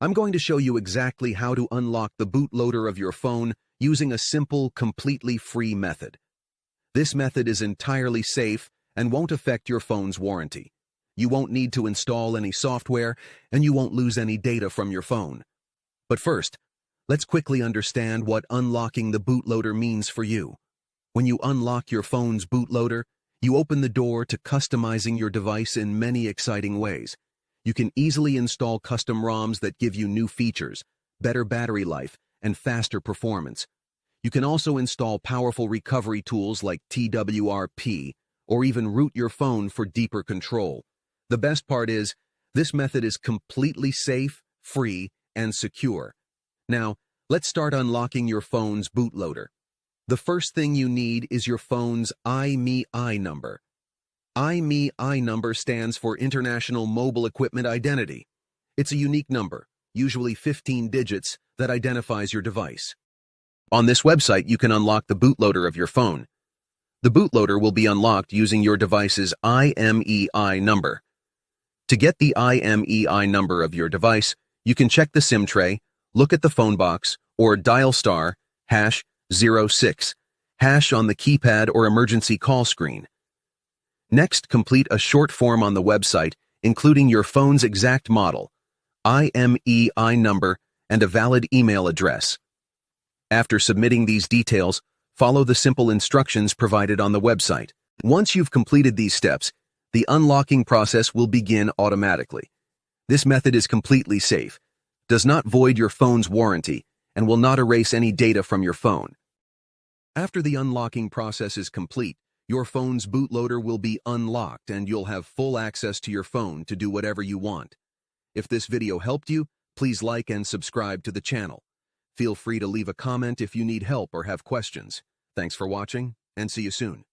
I'm going to show you exactly how to unlock the bootloader of your phone using a simple, completely free method. This method is entirely safe and won't affect your phone's warranty. You won't need to install any software, and you won't lose any data from your phone. But first, let's quickly understand what unlocking the bootloader means for you. When you unlock your phone's bootloader, you open the door to customizing your device in many exciting ways. You can easily install custom ROMs that give you new features, better battery life, and faster performance. You can also install powerful recovery tools like TWRP, or even root your phone for deeper control. The best part is, this method is completely safe, free, and secure. Now, let's start unlocking your phone's bootloader. The first thing you need is your phone's IMEI number. IMEI number stands for International Mobile Equipment Identity. It's a unique number, usually 15 digits, that identifies your device. On this website, you can unlock the bootloader of your phone. The bootloader will be unlocked using your device's IMEI number. To get the IMEI number of your device, you can check the SIM tray, look at the phone box, or dial *#06# on the keypad or emergency call screen. Next, complete a short form on the website, including your phone's exact model, IMEI number, and a valid email address. After submitting these details, follow the simple instructions provided on the website. Once you've completed these steps, the unlocking process will begin automatically. This method is completely safe, does not void your phone's warranty, and will not erase any data from your phone. After the unlocking process is complete, your phone's bootloader will be unlocked and you'll have full access to your phone to do whatever you want. If this video helped you, please like and subscribe to the channel. Feel free to leave a comment if you need help or have questions. Thanks for watching, and see you soon.